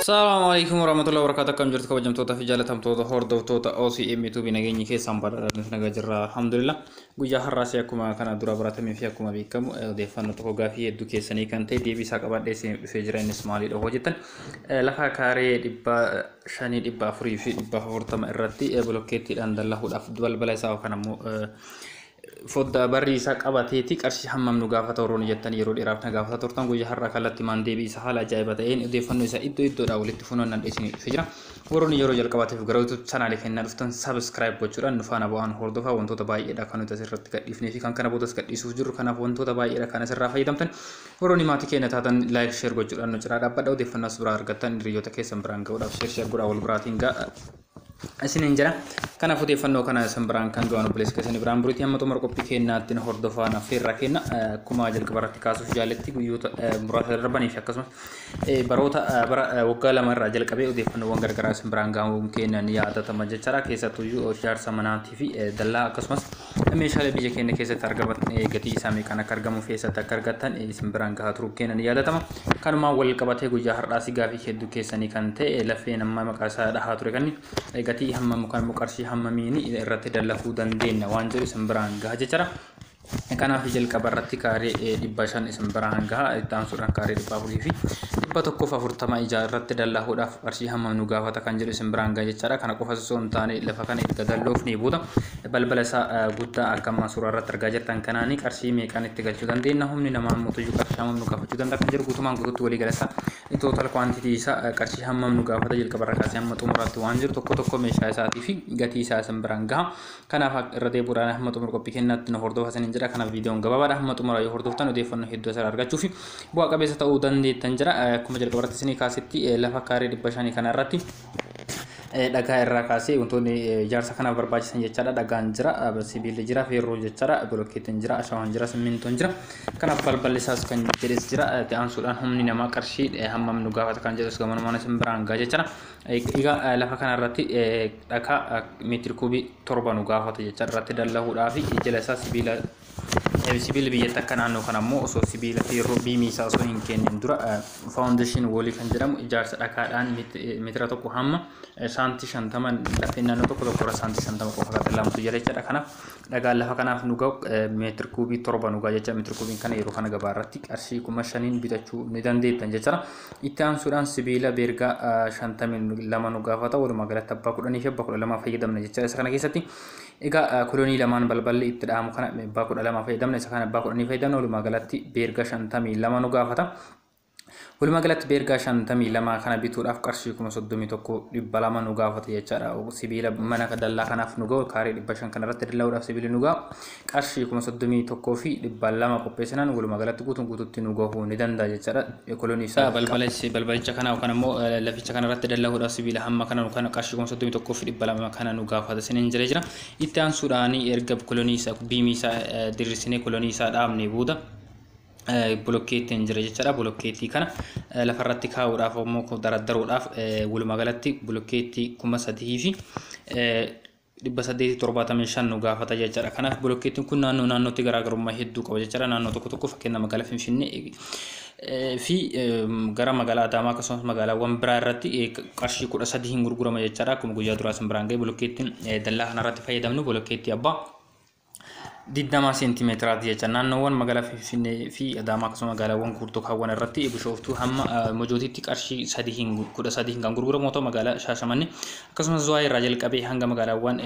Assalamualaikum warahmatullahi wabarakatuh. Kam jirtu kabajamtoota fi jaalatamtoota hordoftoota OCM YouTube nageenyi keessan badhaadhanis nagaa jirra. Alhamdulillah. Guyyaa har'aas akkuma kana dura baratamee fi akkuma beekamu odeeffannoo tokko gaafii hedduu keessanii kan ta'e deebii isaa qabadhee isin dhufee jira. Innis maalidha hojjetan lafa kaaree 500, 400 fi 440 irratti bilokkeettiidhaan dallahuudhaaf balbala isaa kan ammoo fodda barri isaa qabateeti qarshii hammam nu gaafata warroon jettan yeroo dheeraaf na gaafata turtan guyyaa har'a kallattii maan deebii isa haala ajaa'iba ta'een odeeffannoo isaa iddoodhaa walitti funaannaan dhiyeessinii dhufee jira. Warroon yeroo jalqabaatiif gara YouTube chaanaalii kennaa dhuftan subscribe gochuudhaan nu faana bu'aan hordofaa wantoota baay'eedha kan nuti asirratti gadhiifnee fi kan kana boodas gadhiisuuf jirru kanaaf wantoota baay'eedha kan asirraa fayyadamtan warroon maatii keenya taatan like share gochuudhaan nu ciraa dhaabbadha odeeffannoo as biraa argattan hiriyoota keessan biraan ga'uudhaaf share godhaa wal biraatiin ga'a. Asinin jira kana odeeffannoo kana sanbiraan kan ga'anu bilees keessanii biraan buriitii amma xumura qophii keenyaatti hordofaan affeerraa kenna akkuma jalqabarratti kaasuuf jaalatti guyyoota muraasa darbanii fi akkasumas baroota waggaa lama irraa jalqabee odeeffannoowwan garagaraa sanbiraan ga'uun keenyan yaadatama jechaadha. Keessattuyyuu ijaarsa manaatii fi dallaa akkasumas meeshaalee biyya keenya keessatti argaman gatii isaa meeqaan akka argamu keessatti akka argattan sanbiraan gahaa turuu keenyan yaadatama. Kanumaan wal qabatee guyyaa har'aas gaafii hedduu keessanii kan ta'e lafeen amma maqaa isaa dhahaa ture kan gatii hammam kan qarshii hammamiini irratti dallahuu dandeenya waan jedhu isin biraan gaha jechuudha. Kanaaf jalqaba irratti kaaree 500 isin biraan gaha itti aansuudhaan kaaree 400 fi 140 ijaarratti dallahuudhaaf qarshii hammam nu gaafata kan jedhu isin biraan gaha jechuudha. Kana qofa osoo hin taane lafa kana itti dalloofnee booda balbala isaa guddaa akka amma suuraa irratti argaa jirtan kanaani qarshii meeqaan itti galchuu dandeenya humni namaa mootuyyuu qarshii hammam nu gaafachuu danda'a kan jedhu guutumaan guutuutti walii galasa total quantity isaa qarshii hammam nu gaafata jalqaba irraa kaasee hamma xumuraatti waan jiru tokko meeshaa isaatii fi gatii isaa isin biraan gaha. Kanaaf irra deebi'uudhaan hamma xumura qophii keenyaatti nu hordofaa jira. Kanaaf viidiyoon gabaabaadha hamma xumura yoo hordoftan odeeffannoo hedduu asirraa argachuu fi bu'aa qabeessa ta'uu dandeettan jira. Akkuma jalqaba irratti isinii kaasetti lafa kaaree 500 kana irratti dhagaa irraa kaasee wantoonni ijaarsa kanaaf barbaachisan jechaadha. Dhagaan jira, sibiilli jira, feerroo jechaadha, bilokkeetiin jira, ashawaan jira, simmintoon jira. Kanaaf balballi isaas kan jedhes jira. Aansuudhaan humni namaa qarshii hammam nu gaafata kan jedhus gamanumaan isin biraan gaha jechaadha. Egaa lafa kana irratti dhagaa meetiri kuubii 7 nu gaafata jechaadha. Irratti dallahuudhaa fi jala isaa sibiila biyyatti akka naannoo kana immoo osoo sibiila feerroo biimii isaa osoo hin kennin dura faawundeeshin walii kan jedhamu ijaarsa dhagaadhaan meetira tokko hamma saantii 50 lafeen naannoo tokko irra saantii 50 qofa kan lamtu jala jechaadha. Kanaaf dhagaan lafa kanaaf nu ga'u meetiri kuubii 7 nu ga'a jecha meetiri kuubiin kana yeroo kana gabaa irratti qarshii 5,000 bitachuu ni dandeettan jechaadha. Itti aansuudhaan sibiila beergaa 52 nu gaafata walumaa galatti abbaa 10 fi abbaa 12 fayyadamna jechaadha. Isa kana keessatti egaa kolonii lamaan balballi itti dhaamu kana abbaa 12 fayyadamna isa kana abbaa 10 fayyadamna walumaa galatti beergaa 52 nu gaafata. Walumaa galatti beergaa 52 kana bituudhaaf qarshii 31,200 nu gaafata jechaadha. Sibiila mana dallaa kanaaf nu ga'u kaaree 500 kana irratti dallahuudhaaf sibiilli nu ga'u qarshii 31,200 qopheessinaan walumaa galatti guutuutti nu gahuu ni danda'a jechaadha. Kolonii isaa balbalicha kana yookaan immoo laficha kana irratti dallahuudhaaf sibiila hamma kana qarshii 31,200 kana nu gaafata isiniin jira. Itti aansuudhaan erga kolonii isaa biimii isaa diriirsinee kolonii isaa dhaabnee booda bilokkeettiin jira jechaadha. Bilokkeettii kana lafarratti kaa'uudhaaf immoo daraddaruudhaaf walumaa galatti bilokkeettii 3,000 fi 875 nu gaafata jechaadha. Kanaaf bilokkeettiin kun naannootti garaagarummaa hedduu qaba jechaadha. Naannoo tokko fakkeenya magaalaa Finfinnee fi gara magaalaa Adaamaa akkasumas magaalaawwan biraa irratti qarshii 13 hin gurgurama jechaadha. Akkuma guyyaa duraa isin biraan ga'e bilokkeettiin dallaa kanarratti fayyadamnu bilokkeettii abbaa 20 sentimeetiraati jecha naannoowwan magaalaa Finfinnee fi Adaamaa akkasumas magaalaawwan gurguddoo irratti Bishooftuu hamma Mojootiitti qarshii 13 kan gurguramu ta'u magaalaa Shaashamannee akkasumas Zuwaayee irraa jalqabee hanga magaalaawwan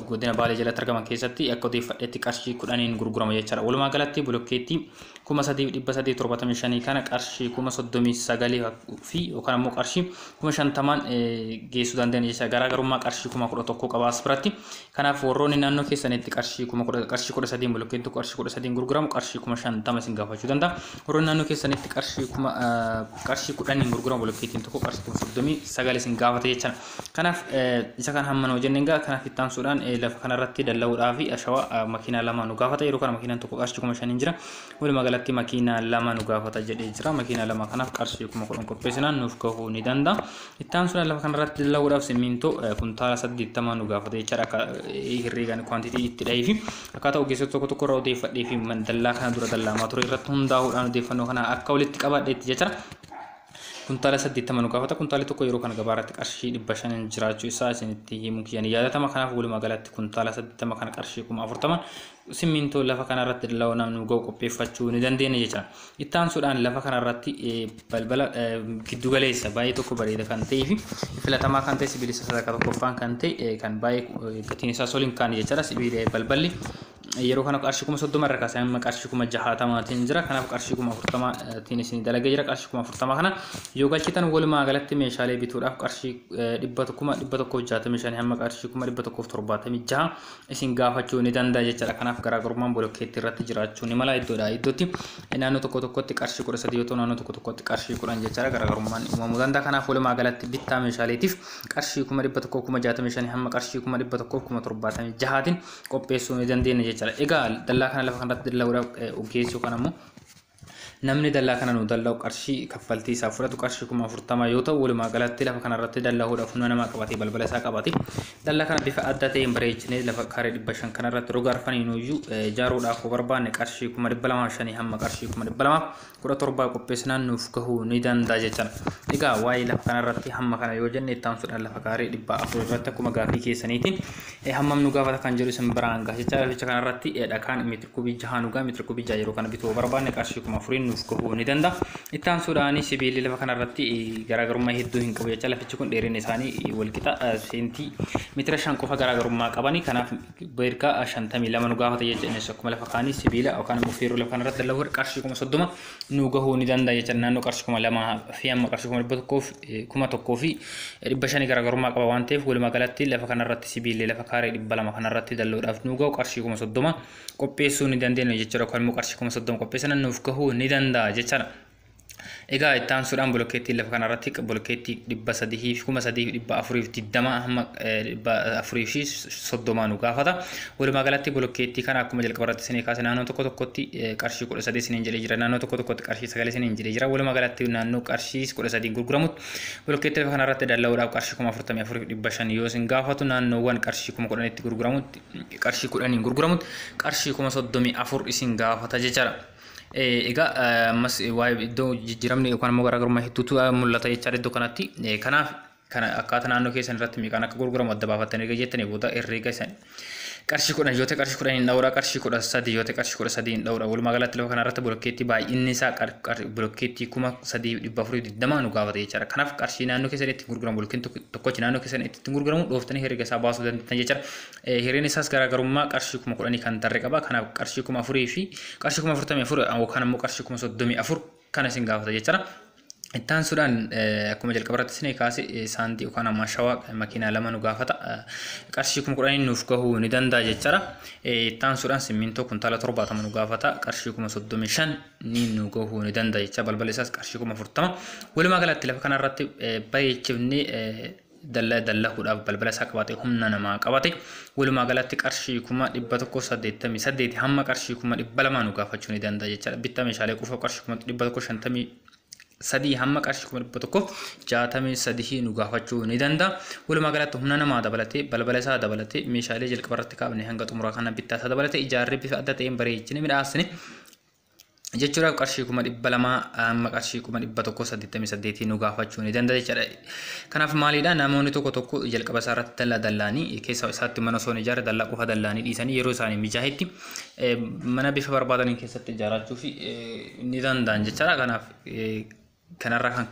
godina Baalee jalatti argaman keessatti akka odeeffadheetti qarshii 10 gurgurama jechaadha. Walumaa galatti bilokkeettii 3,775 kana qarshii 39 fi yookaan immoo qarshii 50 geessuu danda'an jecha garaagarummaa qarshii 11 qabaas biratti. Kanaaf warroonni naannoo keessanitti qarshii 13 bilokkeettii qarshii 13 gurguramu qarshii 50 isin gaafachuu danda'a. Warroonni naannoo keessanitti qarshii 10 gurguramu bilokkeettiin tokko qarshii 39 isin gaafata jechaadha. Kanaaf isa kan hamma noo jenneen gaa kanaaf itti aansuudhaan lafa kanarratti dallahuudhaa fi ashawaa makiinaa 2 nu gaafata. Yeroo kana makiinaan tokko qarshii 5,000 jira. Walumaa galatti makiinaa 2 nu gaafata jedhee jira. Makiinaa 2 kanaaf qarshii 10,000 qopheessinaan nuuf gahuu ni danda'a. Itti aansuudhaan lafa kanarratti dallahuudhaaf simmintoo kuntaala 80 nu gaafata jechaadha. Herreegaan kwantitii itti dhahee fi akkaataa ogeessota tokko irraa odeeffadhee fi dallaa kana dura dallaamaa ture irratti hundaa'uudhaan odeeffannoo kana akka walitti qabadheetti jechaadha. kuntala 80 gaafata kuntaalli tokko yeroo kana gabaarratti qarshii 500 jiraachuu isaa isinitti himuu kiyyan yaadatama kanaaf walumaa galatti kuntala 80 kana qarshii 40 simmintoo lafa kanarratti dallaa namnu ga'u qopheeffachuu ni dandeenya jechuudha. Ittaan suudhaan lafa kanarratti balbala giddu galeessa baay'ee tokko bareeda kan ta'ee fi filatamaa kan ta'e sibiilisa sadarkaa tokkoffaan kan ta'e kan baay'ee gatiin isaa soliin kan jechuudha. Sibiila balballi yeroo kana qarshii 30 irra kaasee amma qarshii 60 jira. Kanaaf qarshii 40 isin dalagee jira. Qarshii 40 kana yoo galchitan walumaa galatti meeshaalee bituudhaaf qarshii 165 hamma qarshii 176 isin gaafachuu ni danda'a jechuudha. Kanaaf garaagarummaan bolokkeetti irratti jiraachuu ni mala iddoodha. Iddootti naannoo tokkotti qarshii 13 yoo ta'u naannoo tokkotti qarshii 10 jechuudha. Garaagarummaan uumamuu danda'a. Kanaaf walumaa galatti bittaa meeshaaleetiif qarshii 165 hamma qarshii 176 qopheessuu ni dandeenya jechuudha. Egaa dallaa kana lafa kanatti dallaa ogeessuu kan ammoo namni dallaa kana nu dallaa qarshii kaffaltii isaa fudhatu qarshii 40 yoo ta'u walumaa galatti lafa kanarratti dallaa'uudhaaf humna namaa qabatee balbala isaa qabatee dallaa kana bifa adda ta'een bareechinee lafa kaaree 500 kanarratti roga arfaniin iyyuu ijaaruudhaaf barbaanne qarshii 205 hamma qarshii 217 qopheessinaan nuuf gahuu ni danda'a jechuudha. Egaa waa'ee lafa kanarratti hamma kana yoo jenne itti aansuudhaan lafa kaaree 400 irratti akkuma gaafii keessaniitiin hammam nu gaafata kan jedhu isin biraan gaafachaa laficha kanarratti dhakaan meetira kubii 6 nu gaa meetira kubii 6 yeroo kana bituu barbaanne qarshii 4,000 nuuf gahuu ni danda'a. Ittaan suudhaanii sibiilli lafa kanarratti garaagarummaa hedduu hin qabu jecha lafichi kun dheerina isaanii walqixa seentii meetira 5 qofa garaagarummaa qabani. Kanaaf beerka 52 nu gaafata jecha innis akkuma lafa kaanii sibiila yookaan immoo feeroo lafa kanarratti dallaa qarshii 30 nu gahuu ni danda'a jecha naannoo qarshii 2,000 fi amma qarshii 1,100 fi 500 garaagarummaa qaba waan ta'eef walumaa galatti lafa kanarratti sibiilli lafa kaaree 200 kanarratti dalluudhaaf nu gahu qarshii 30 qopheessuu ni dandeenya jechuudha. Yookaan immoo qarshii 30 qopheessan nuuf gahuu ni danda'a jechuudha. Egaa ittaan suudhaan bolokkeettii lafa kanarratti bolokkeettii 300 fi 3,420 hamma 430 nu gaafata. Walumaa galatti bolokkeettii kana akkuma jalqabarratti isin kaase naannoo tokkotti qarshii 13 isin jedhee jira. Naannoo tokkotti qarshii 9 isin jedhee jira. Walumaa galatti naannoo qarshii 13 gurguramutti bolokkeettii lafa kanarratti dallaa'uudhaaf qarshii 44,500 yoo isin gaafatu naannoowwan qarshii 10,000 itti gurguramutti qarshii 10 gurguramutti qarshii 34,000 isin gaafata jechuudha. Egaa ammas waa'ee iddoo jijjiiramni yookaan immoo garaagarummaa hedduutu mul'ata jechaadha iddoo kanatti. Kanaaf kana akkaataa naannoo keessan irratti meeqaan akka gurguramu adda baafattanii erga jettanii booda herreega isin qarshii 10 yoo ta'e qarshii 10 hin dhawra qarshii 13 yoo ta'e qarshii 13 hin dhawra. Walumaa galatti lafa kanarratti bolokkeettii baay'inni isaa bolokkeettii 3,420 nu gaafata jechaadha. Kanaaf qarshii naannoo keessanitti gurguramu bolokkeettiin tokkochi naannoo keessanitti gurguramu dhooftanii herreega isaa baasuu dandeettan jechaadha. Herreegni isaas garaagarummaa qarshii 10,000 kan tarree qaba. Kanaaf qarshii 4,000 fi qarshii 44,000 yookaan immoo qarshii 34,000 kan isin gaafata jechaadha. Ittaan suudhaan akkuma jalqabarratti isin kaase saantii yookaan ammoo shawaa makiinaa lama nu gaafata. Qarshii 10,000 nuuf gahuu ni danda'a jechaadha. Ittaan suudhaan simmintoo kuntaala 70 nu gaafata. Qarshii 35,000 ni nu gahuu ni danda'a jecha balbala isaas qarshii 40,000. Walumaa galatti lafa kanarratti baay'eechifnee dallaa'uudhaaf balbala isaa qabatee humna namaa qabate walumaa galatti qarshii 188 hamma qarshii 200 nu gaafachuu ni danda'a jechaadha. Bittaa meeshaalee quufaa qarshii 153 hamma qarshii 163 nu gaafachuu ni danda'a. Walumaa galatti humna namaa dabalatee balbala isaa dabalatee meeshaalee jalqabarratti kaafne hanga xumuraa kana bittaa isaa dabalatee ijaarree bifa adda ta'een bareechine midhaasne jechuudhaaf qarshii 200 amma qarshii 188 nu gaafachuu ni danda'a jechuudha. Kanaaf maalidha namoonni tokko jalqaba isaa irratti dallaanii keessa isaatti mana osoo ijaarre dallaa qofa dallaanii dhiisanii yeroo isaanii mijaahetti mana bifa barbaadaniin keessatti ijaarachuu fi ni danda'an jechuudha. Kanaaf kanarraa kan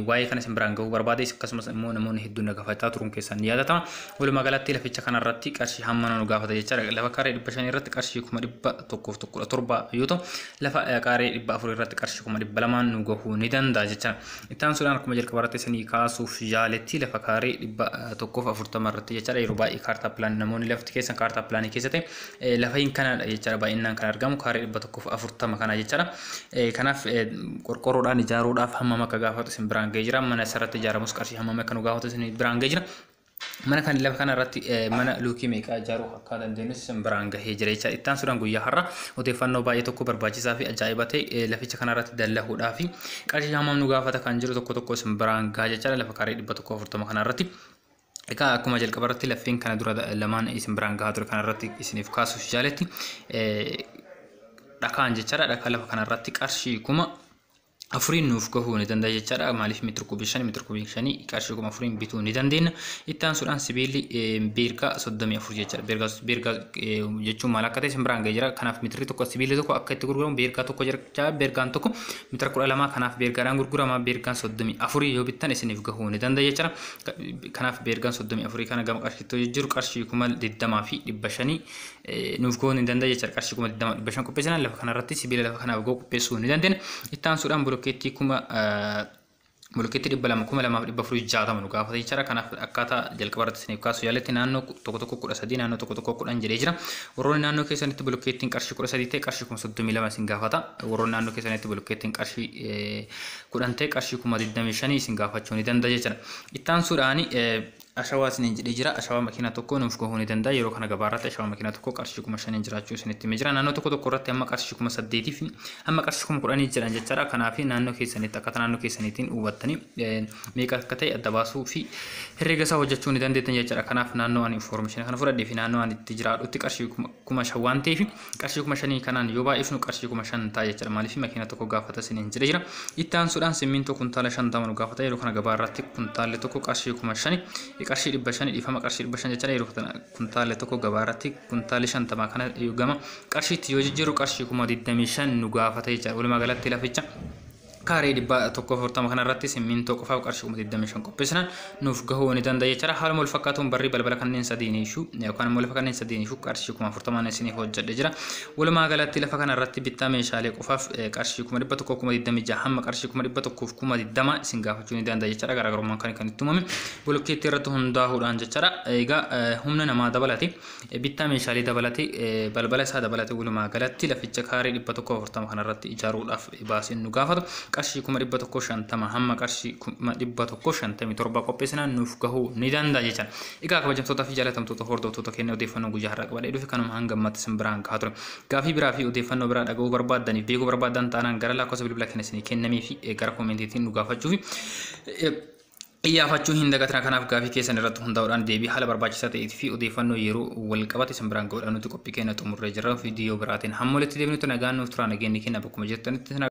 waa'ee kana isin biraan gahuu barbaade akkasumas immoo namoonni hedduun na gaafataa turuun keessan ni yaadatama. Walumaa galatti laficha kanarratti qarshii hamma nu gaafata jechaadha. Lafa kaaree 500 irratti qarshii 1,117 yoo ta'u lafa kaaree 400 irratti qarshii 200 nu gahuu ni danda'a jechaadha. Ittaan suudhaan akkuma jalqabarratti isin kaasuuf yaaletti lafa kaaree 140 irratti jechaadha. Yeroo baay'ee kaartaa pilaanii namoonni lafti keessan kaartaa pilaanii keessatti lafa hin kanadha jechaadha. Baay'inaan kan argamu kaaree 140 kana jechaadha. Kanaaf qorqorroodhaan ijaaruudhaaf hamma akka gaafatu isin biraan ga'ee jira. Mana asirratti ijaaramus qarshii hammam akka nu gaafatu isin biraan ga'ee jira. Mana kan lafa kanarratti mana luukii meeqaa ijaaruu akka dandeenyu isin biraan ga'ee jira jecha. Ittaan suudhaan guyyaa har'a odeeffannoo baay'ee tokko barbaachisaa fi ajaa'iba ta'e laficha kanarratti dallaa'uudhaa fi qarshii hammam nu gaafata kan jiru tokko isin biraan ga'ee jecha lafa kaaree 140 kanarratti. Egaa akkuma jalqabarratti lafeen kana dura lamaan isin biraan ga'aa ture kanarratti isiniif kaasuuf yaaletti dhakaan jechaadha. Dhakaa lafa kanarratti qarshii 1,000 أفرين نوفكه ندن ده جتشارا مالف متر كوبيشاني كارشي كم أفرين بيتو ندن دين إتان سودان سبيلي بيركا صدمي أفر جتشارا بيركا جتشو مالكاتي سمبران جيرا كناف متر توكو سبيلي توكو أكيد تقولون بيركا توكو جرا بيركان توكو متر كورا لما كناف بيركا رانغور كورا ما بيركان صدمي أفري يو بيتان إسنيفكه ندن ده جتشارا كناف بيركان صدمي أفري كنا جام كارشي توجرو كارشي كم ددما في دبشاني نوفكه ندن ده جتشارا كارشي كم ددما دبشان كوبيشانا لفكنا رتي سبيلي لفكنا بقو كوبيسو ندن دين إتان سودان بلوكيتي كما ملوكيتي دبلا كما لما بفرو جاتا منو غافا يچرا كان اكاتا جل كبرت سنيف كاسو يالتي نانو توكو توكو كودا سدي نانو توكو توكو كودا انجريجرا ورون نانو كيسانيت بلوكيتين قرشي كودا سدي تي قرشي كوم سدو ميلا سنغافاتا ورون نانو كيسانيت بلوكيتين قرشي كودانتي قرشي كوم ددمشاني سنغافا چوني دندا يچرا إتان سوراني أشواس نجرا أشوا مكينة توكو نفكو هوني دندا يروح أنا جبارات أشوا مكينة توكو كارشيكو مشان نجرا شو سنتي مجرا نانو توكو توكو رات أما كارشيكو مسديتي في أما كارشيكو مقراني جرا جترا كنا في نانو كي سنتا كتنا نانو كي سنتين وبتني ميكا كتاي الدباسو في هرجسا وجتشوني دندي تنجا جرا كنا في نانو أن إنفورميشن كنا فرد في نانو أن التجارة وتي كارشيكو مش هوانتي في كارشيكو مشاني كنا يوبا إفنو كارشيكو مشان تاي جرا مالي في مكينة توكو غافتا سنين جرا إتان سودان سمين توكو نتالا شان دامنو غافتا يروح أنا جبارات كنتال توكو كارشيكو مشاني كارشي بشاني فما قرشي بشان جتري روحتنا كنتال توكو غبارتي كنتال شان تما كان يوغما قرشي تيوجيرو قرشي كوما ديدميشان نغافتي جا ولا ما غلطت لافيچا كاري دبا توكو فورتام كان راتي سمين توكو فاو قرشي كوما ديدميشان كوبسنا نوفغو ني دندا يچرا حال مول فكاتون بري بلبل كان سديني شو يا كان مول فكان سديني شو قرشي كوما فورتام نسيني هوج دجرا ولا ما غلطت لفكان راتي بيتامي شالي كوفاف قرشي كوما دبا توكو كوما ديدمي جا هم قرشي كوما دبا توكو كوما ديدما سينغافا چوني دندا يچرا غرغرو مان كان تمام بلوكيتي رت هوندا هوران جچرا ايغا همنا نما دبلاتي بيتامي شالي دبلاتي بلبل سا دبلاتي ولا ما غلطت لفيچ كاري دبا توكو فورتام كان راتي اجارو داف باسين نغافا قرشي كوما دبا توكو شانتما هم قرشي كوما دبا توكو شانتمي تربا كوبسنا نوفغو نداندا جچا ايغا كبجم توتا في جالتم توتا هوردو توتا كينو ديفنو غجهرا قبل دو كانوا هانغمت سمبران كاتر غافي برافي وديفنو برا دغو بربادني بيغو بربادان تانان غرلا كوسبل بلاكنسني كينمي في غرا كومنتيتين نغافا چوفي يا فاتشو هند كتر كان أفكار في كيس نرد هندا وران ديبي حال برباج ساتي في أضيفانو يرو والكبات سمبران قول أنو تكوبي كنا تمر رجرا فيديو براتين حمولت ديبنو تناغان نفتران أجين نكين أبوكم جت تنا